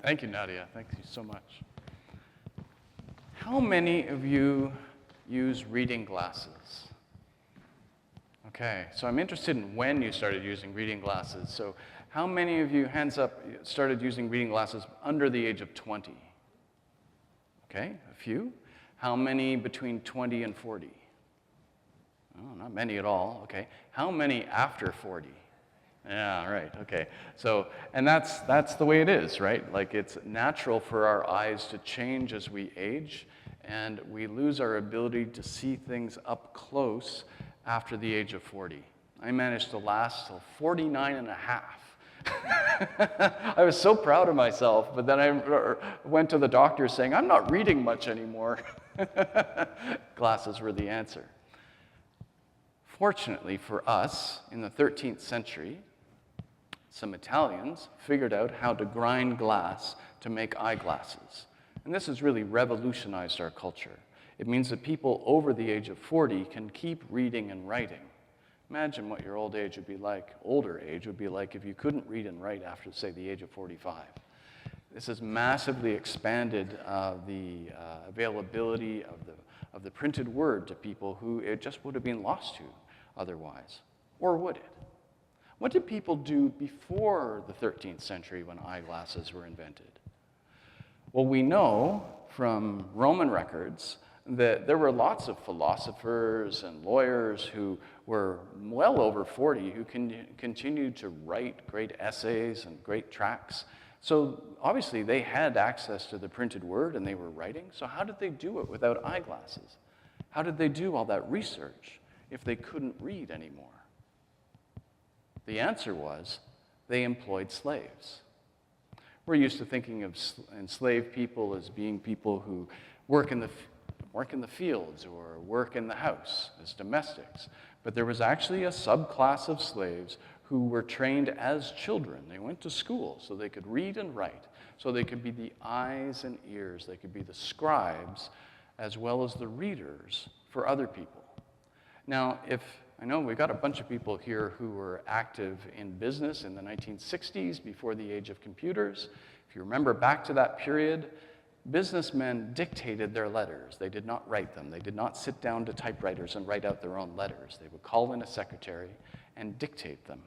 Thank you, Nadia. Thank you so much. How many of you use reading glasses? Okay, so I'm interested in when you started using reading glasses. So how many of you, hands up, started using reading glasses under the age of 20? Okay, a few. How many between 20 and 40? Oh, not many at all. Okay. How many after 40? Yeah, right. Okay. So, and that's the way it is, right? Like, it's natural for our eyes to change as we age, and we lose our ability to see things up close after the age of 40. I managed to last till 49 and a half. I was so proud of myself, but then I went to the doctor saying, I'm not reading much anymore. Glasses were the answer. Fortunately for us, in the 13th century, some Italians figured out how to grind glass to make eyeglasses. And this has really revolutionized our culture. It means that people over the age of 40 can keep reading and writing. Imagine what your old age would be like, older age would be like if you couldn't read and write after, say, the age of 45. This has massively expanded the availability of the printed word to people who it just would have been lost to otherwise. Or would it? What did people do before the 13th century when eyeglasses were invented? Well, we know from Roman records that there were lots of philosophers and lawyers who were well over 40 who continued to write great essays and great tracts. So obviously they had access to the printed word and they were writing. So how did they do it without eyeglasses? How did they do all that research if they couldn't read anymore? The answer was they employed slaves. We're used to thinking of enslaved people as being people who work in the fields or work in the house as domestics. But there was actually a subclass of slaves who were trained as children. They went to school so they could read and write, so they could be the eyes and ears, they could be the scribes, as well as the readers for other people. Now, I know we've got a bunch of people here who were active in business in the 1960s, before the age of computers. If you remember back to that period, businessmen dictated their letters. They did not write them. They did not sit down to typewriters and write out their own letters. They would call in a secretary and dictate them.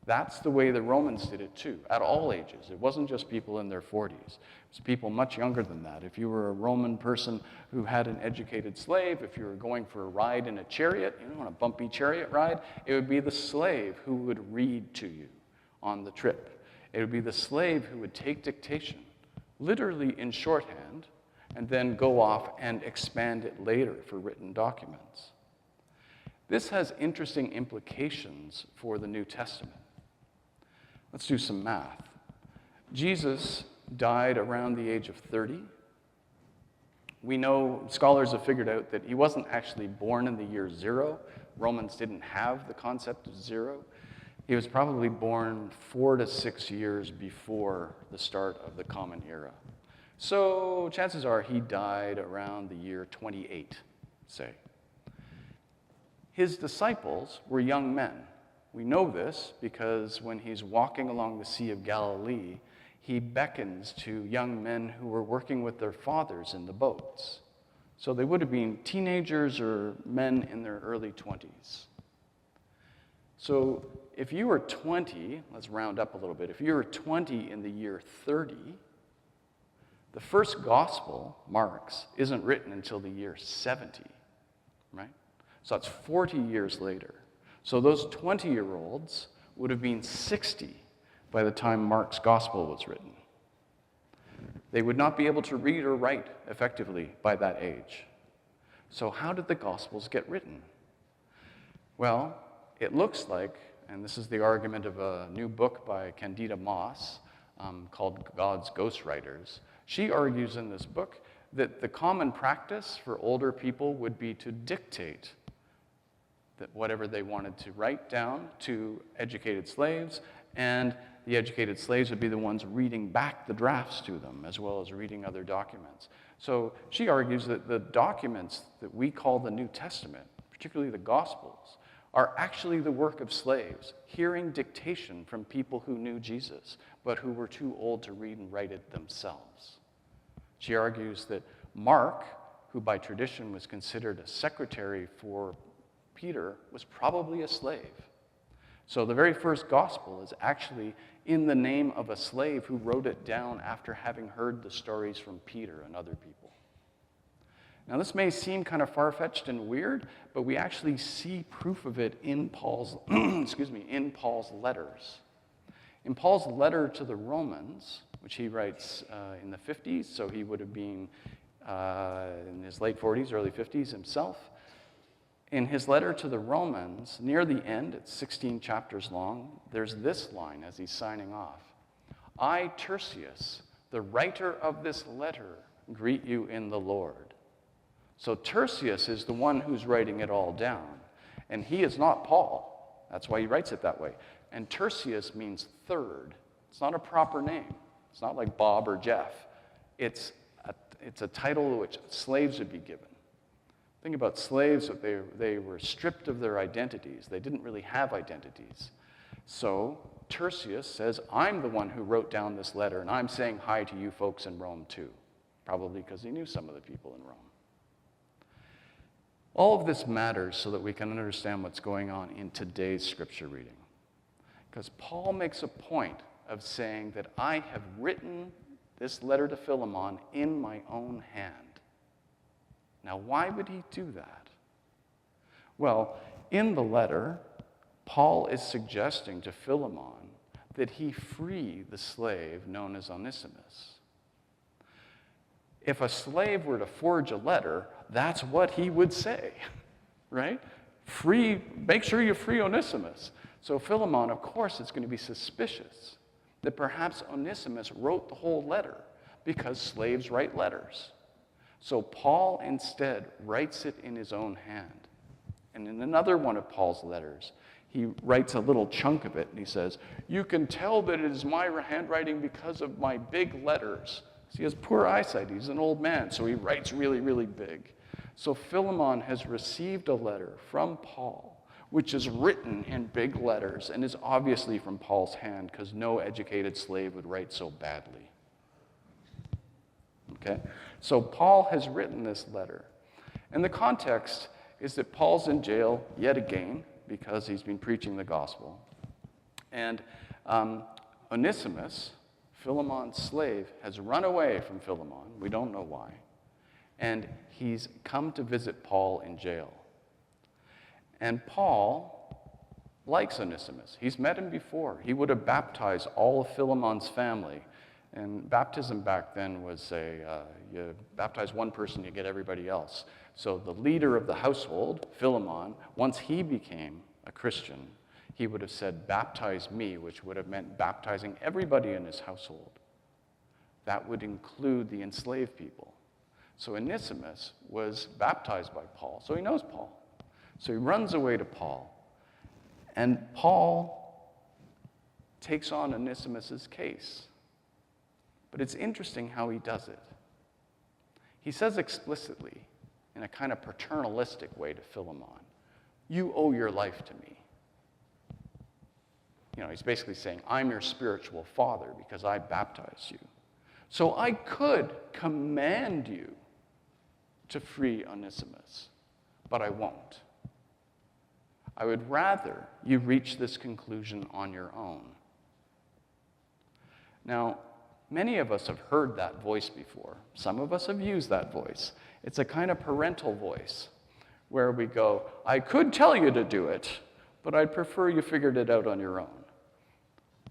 That's the way the Romans did it too, at all ages. It wasn't just people in their 40s. It was people much younger than that. If you were a Roman person who had an educated slave, if you were going for a ride in a chariot, on a bumpy chariot ride, it would be the slave who would read to you on the trip. It would be the slave who would take dictation, literally in shorthand, and then go off and expand it later for written documents. This has interesting implications for the New Testament. Let's do some math. Jesus died around the age of 30. We know, scholars have figured out that he wasn't actually born in the year 0. Romans didn't have the concept of 0. He was probably born 4 to 6 years before the start of the Common Era. So chances are he died around the year 28, say. His disciples were young men. We know this because when he's walking along the Sea of Galilee, he beckons to young men who were working with their fathers in the boats. So they would have been teenagers or men in their early 20s. So if you were 20, let's round up a little bit, if you were 20 in the year 30, the first gospel, Mark's, isn't written until the year 70, right? So that's 40 years later. So those 20-year-olds would have been 60 by the time Mark's gospel was written. They would not be able to read or write effectively by that age. So how did the gospels get written? Well, it looks like, and this is the argument of a new book by Candida called God's Ghostwriters. She argues in this book that the common practice for older people would be to dictate that whatever they wanted to write down to educated slaves, and the educated slaves would be the ones reading back the drafts to them, as well as reading other documents. So she argues that the documents that we call the New Testament, particularly the Gospels, are actually the work of slaves, hearing dictation from people who knew Jesus, but who were too old to read and write it themselves. She argues that Mark, who by tradition was considered a secretary for Peter, was probably a slave. So the very first gospel is actually in the name of a slave who wrote it down after having heard the stories from Peter and other people. Now this may seem kind of far-fetched and weird, but we actually see proof of it in Paul's, in Paul's letters. In Paul's letter to the Romans, which he writes in the 50s, so he would have been in his late 40s, early 50s himself. In his letter to the Romans, near the end, it's 16 chapters long, there's this line as he's signing off. I, Tertius, the writer of this letter, greet you in the Lord. So Tertius is the one who's writing it all down, and he is not Paul. That's why he writes it that way. And Tertius means third. It's not a proper name. It's not like Bob or Jeff. It's a title which slaves would be given. Think about slaves, that they were stripped of their identities. They didn't really have identities. So Tertius says, I'm the one who wrote down this letter, and I'm saying hi to you folks in Rome too, probably because he knew some of the people in Rome. All of this matters so that we can understand what's going on in today's scripture reading. Because Paul makes a point of saying that I have written this letter to Philemon in my own hand. Now, why would he do that? Well, in the letter, Paul is suggesting to Philemon that he free the slave known as Onesimus. If a slave were to forge a letter, that's what he would say, right? Make sure you free Onesimus. So Philemon, of course, is going to be suspicious that perhaps Onesimus wrote the whole letter because slaves write letters. So Paul instead writes it in his own hand. And in another one of Paul's letters, he writes a little chunk of it, and he says, you can tell that it is my handwriting because of my big letters. He has poor eyesight. He's an old man, so he writes really, really big. So Philemon has received a letter from Paul, which is written in big letters and is obviously from Paul's hand because no educated slave would write so badly. Okay? So Paul has written this letter. And the context is that Paul's in jail yet again because he's been preaching the gospel. And Onesimus, Philemon's slave, has run away from Philemon. We don't know why. And he's come to visit Paul in jail. And Paul likes Onesimus. He's met him before. He would have baptized all of Philemon's family. And baptism back then was you baptize one person, you get everybody else. So the leader of the household, Philemon, once he became a Christian, he would have said, baptize me, which would have meant baptizing everybody in his household. That would include the enslaved people. So Onesimus was baptized by Paul, so he knows Paul. So he runs away to Paul, and Paul takes on Onesimus's case. But it's interesting how he does it. He says explicitly, in a kind of paternalistic way to Philemon, you owe your life to me. You know, he's basically saying, I'm your spiritual father because I baptized you. So I could command you to free Onesimus, but I won't. I would rather you reach this conclusion on your own. Now, many of us have heard that voice before. Some of us have used that voice. It's a kind of parental voice where we go, I could tell you to do it, but I'd prefer you figured it out on your own.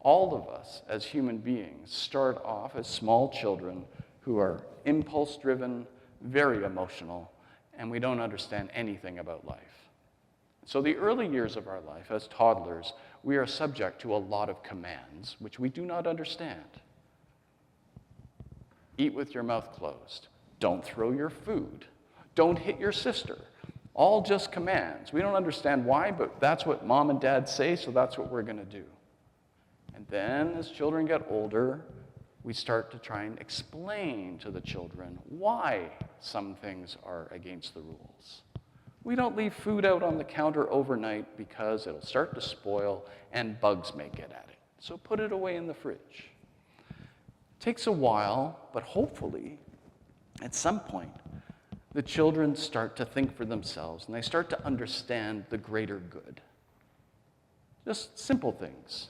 All of us, as human beings, start off as small children who are impulse-driven, very emotional, and we don't understand anything about life. So the early years of our life, as toddlers, we are subject to a lot of commands which we do not understand. Eat with your mouth closed. Don't throw your food. Don't hit your sister. All just commands. We don't understand why, but that's what mom and dad say, so that's what we're going to do. And then as children get older, we start to try and explain to the children why some things are against the rules. We don't leave food out on the counter overnight because it'll start to spoil and bugs may get at it. So put it away in the fridge. It takes a while, but hopefully, at some point, the children start to think for themselves and they start to understand the greater good. Just simple things.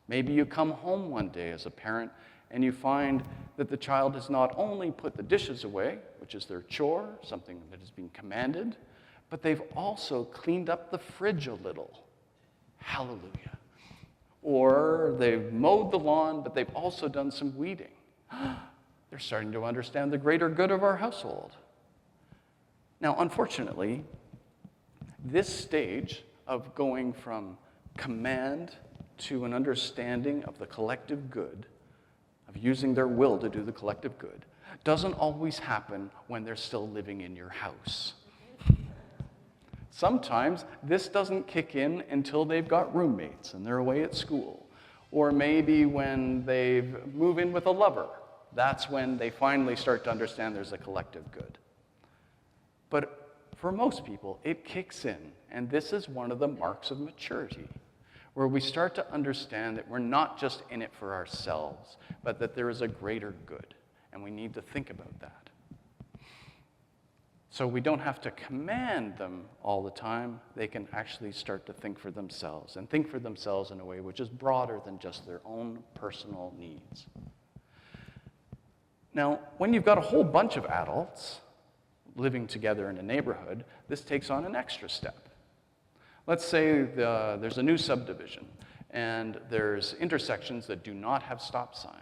Maybe you come home one day as a parent and you find that the child has not only put the dishes away, which is their chore, something that is being commanded, but they've also cleaned up the fridge a little. Hallelujah. Or they've mowed the lawn, but they've also done some weeding. They're starting to understand the greater good of our household. Now, unfortunately, this stage of going from command to an understanding of the collective good, of using their will to do the collective good, doesn't always happen when they're still living in your house. Sometimes this doesn't kick in until they've got roommates and they're away at school. Or maybe when they move in with a lover. That's when they finally start to understand there's a collective good. But for most people, it kicks in. And this is one of the marks of maturity, where we start to understand that we're not just in it for ourselves, but that there is a greater good. And we need to think about that. So we don't have to command them all the time. They can actually start to think for themselves, and think for themselves in a way which is broader than just their own personal needs. Now, when you've got a whole bunch of adults living together in a neighborhood, this takes on an extra step. Let's say there's a new subdivision, and there's intersections that do not have stop signs.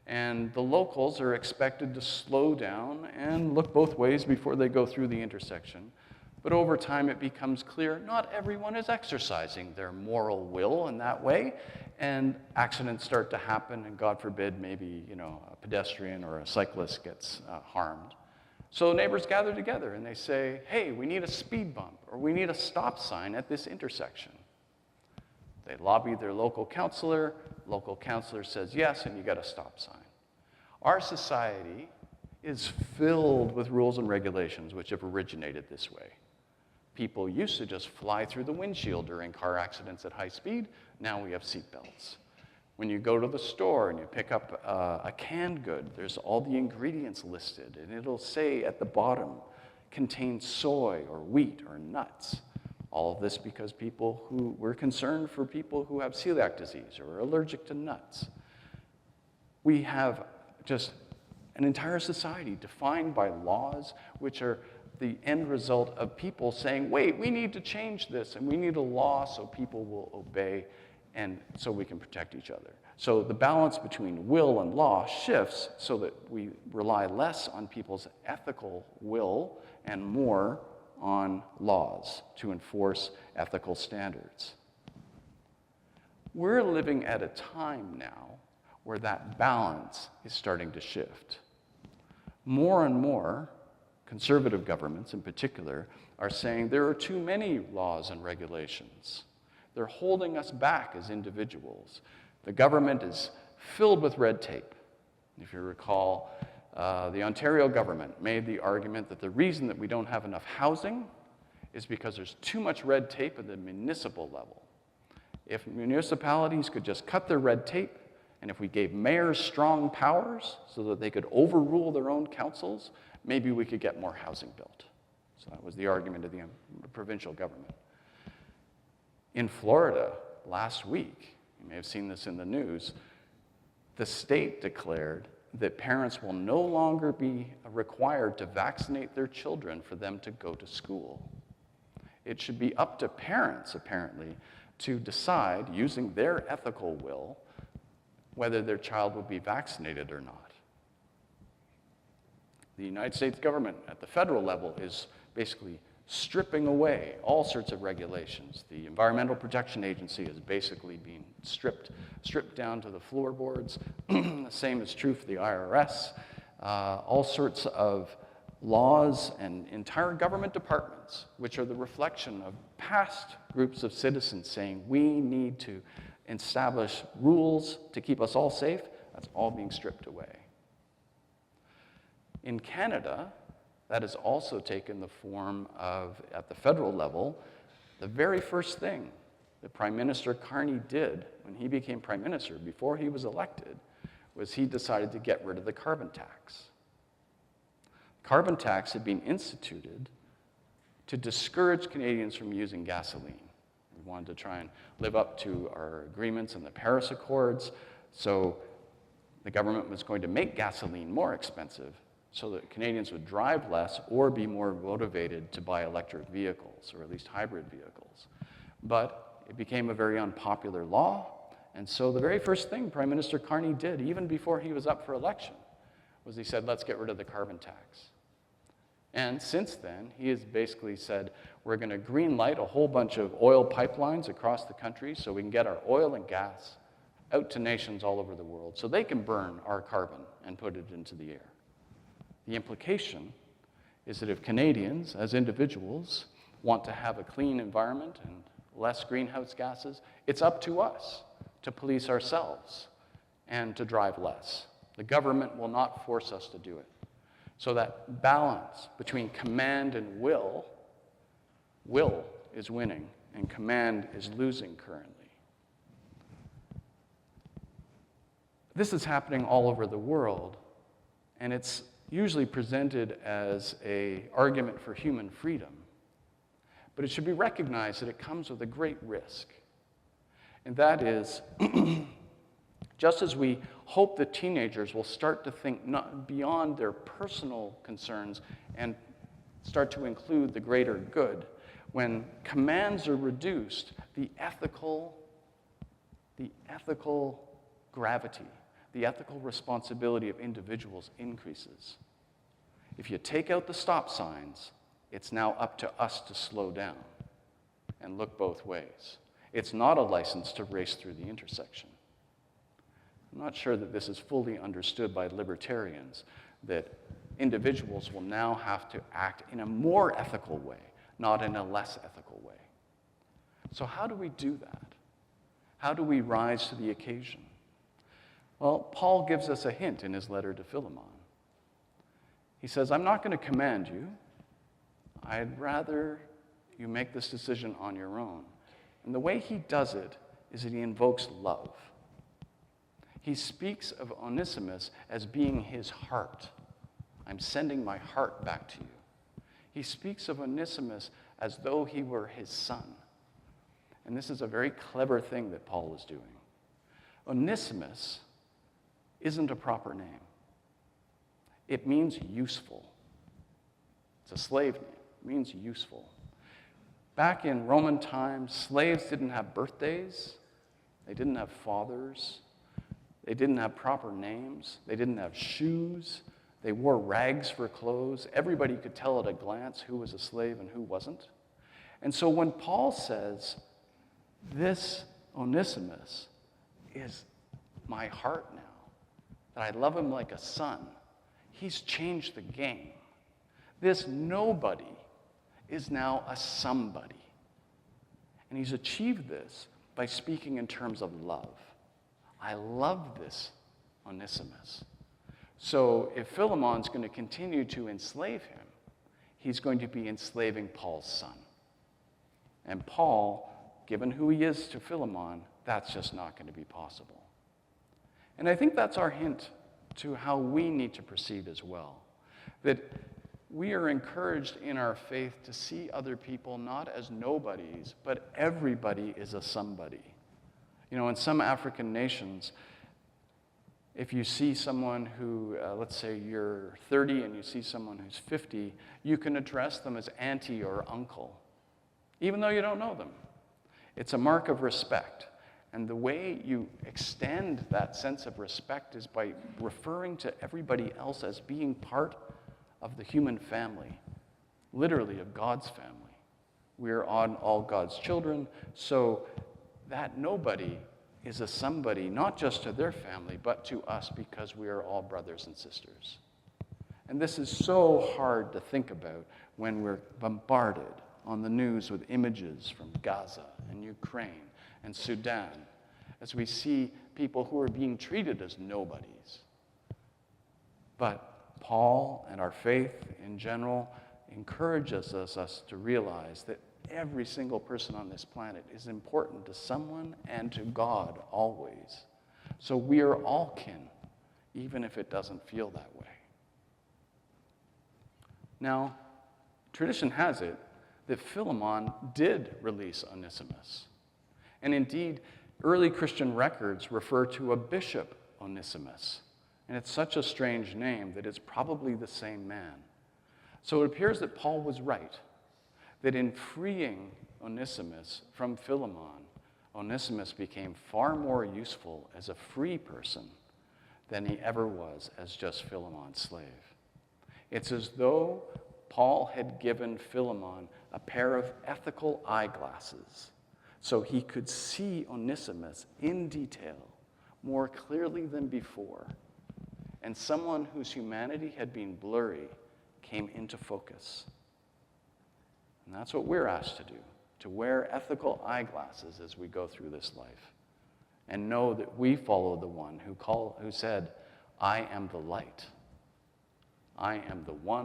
And the locals are expected to slow down and look both ways before they go through the intersection. But over time, it becomes clear not everyone is exercising their moral will in that way, and accidents start to happen, and God forbid, maybe a pedestrian or a cyclist gets harmed. So neighbors gather together and they say, hey, we need a speed bump, or we need a stop sign at this intersection. They lobby their local counselor says yes, and you got a stop sign. Our society is filled with rules and regulations which have originated this way. People used to just fly through the windshield during car accidents at high speed. Now we have seatbelts. When you go to the store and you pick up a canned good, there's all the ingredients listed, and it'll say at the bottom, contains soy or wheat or nuts. All of this because we're concerned for people who have celiac disease or are allergic to nuts. We have just an entire society defined by laws which are the end result of people saying, wait, we need to change this, and we need a law so people will obey and so we can protect each other. So the balance between will and law shifts so that we rely less on people's ethical will and more on laws to enforce ethical standards. We're living at a time now where that balance is starting to shift. More and more, conservative governments in particular, are saying there are too many laws and regulations. They're holding us back as individuals. The government is filled with red tape. If you recall, the Ontario government made the argument that the reason that we don't have enough housing is because there's too much red tape at the municipal level. If municipalities could just cut their red tape, and if we gave mayors strong powers so that they could overrule their own councils, maybe we could get more housing built. So that was the argument of the provincial government. In Florida, last week, you may have seen this in the news, the state declared that parents will no longer be required to vaccinate their children for them to go to school. It should be up to parents, apparently, to decide, using their ethical will, whether their child will be vaccinated or not. The United States government at the federal level is basically stripping away all sorts of regulations. The Environmental Protection Agency is basically being stripped down to the floorboards. The same is true for the IRS. All sorts of laws and entire government departments, which are the reflection of past groups of citizens saying we need to establish rules to keep us all safe, that's all being stripped away. In Canada, That has also taken the form of, at the federal level, the very first thing that Prime Minister Carney did when he became Prime Minister, before he was elected, was he decided to get rid of the carbon tax. Carbon tax had been instituted to discourage Canadians from using gasoline. We wanted to try and live up to our agreements in the Paris Accords, so the government was going to make gasoline more expensive so that Canadians would drive less or be more motivated to buy electric vehicles, or at least hybrid vehicles. But it became a very unpopular law, and so the very first thing Prime Minister Carney did, even before he was up for election, was he said, let's get rid of the carbon tax. And since then, he has basically said, we're going to green light a whole bunch of oil pipelines across the country so we can get our oil and gas out to nations all over the world so they can burn our carbon and put it into the air. The implication is that if Canadians, as individuals, want to have a clean environment and less greenhouse gases, it's up to us to police ourselves and to drive less. The government will not force us to do it. So that balance between command and will is winning and command is losing currently. This is happening all over the world, and it's usually presented as an argument for human freedom. But it should be recognized that it comes with a great risk. And that is, just as we hope that teenagers will start to think not beyond their personal concerns and start to include the greater good, when commands are reduced, the ethical gravity, the ethical responsibility of individuals increases. If you take out the stop signs, it's now up to us to slow down and look both ways. It's not a license to race through the intersection. I'm not sure that this is fully understood by libertarians, that individuals will now have to act in a more ethical way, not in a less ethical way. So how do we do that? How do we rise to the occasion? Well, Paul gives us a hint in his letter to Philemon. He says, I'm not going to command you. I'd rather you make this decision on your own. And the way he does it is that he invokes love. He speaks of Onesimus as being his heart. I'm sending my heart back to you. He speaks of Onesimus as though he were his son. And this is a very clever thing that Paul is doing. Onesimus isn't a proper name. It means useful. It's a slave name. It means useful. Back in Roman times, slaves didn't have birthdays. They didn't have fathers. They didn't have proper names. They didn't have shoes. They wore rags for clothes. Everybody could tell at a glance who was a slave and who wasn't. And so when Paul says, this Onesimus is my heart now, that I love him like a son, he's changed the game. This nobody is now a somebody. And he's achieved this by speaking in terms of love. I love this Onesimus. So if Philemon's going to continue to enslave him, he's going to be enslaving Paul's son. And Paul, given who he is to Philemon, that's just not going to be possible. And I think that's our hint to how we need to proceed as well. That we are encouraged in our faith to see other people not as nobodies, but everybody is a somebody. You know, in some African nations, if you see someone who, let's say you're 30 and you see someone who's 50, you can address them as auntie or uncle, even though you don't know them. It's a mark of respect. And the way you extend that sense of respect is by referring to everybody else as being part of the human family, literally of God's family. We're all God's children, so that nobody is a somebody, not just to their family, but to us, because we are all brothers and sisters. And this is so hard to think about when we're bombarded on the news with images from Gaza and Ukraine and Sudan, as we see people who are being treated as nobodies. But Paul and our faith in general encourages us to realize that every single person on this planet is important to someone and to God always. So we are all kin, even if it doesn't feel that way. Now, tradition has it that Philemon did release Onesimus. And indeed, early Christian records refer to a bishop Onesimus. And it's such a strange name that it's probably the same man. So it appears that Paul was right, that in freeing Onesimus from Philemon, Onesimus became far more useful as a free person than he ever was as just Philemon's slave. It's as though Paul had given Philemon a pair of ethical eyeglasses so he could see Onesimus in detail more clearly than before. And someone whose humanity had been blurry came into focus. And that's what we're asked to do, to wear ethical eyeglasses as we go through this life and know that we follow the one who said, I am the light. I am the one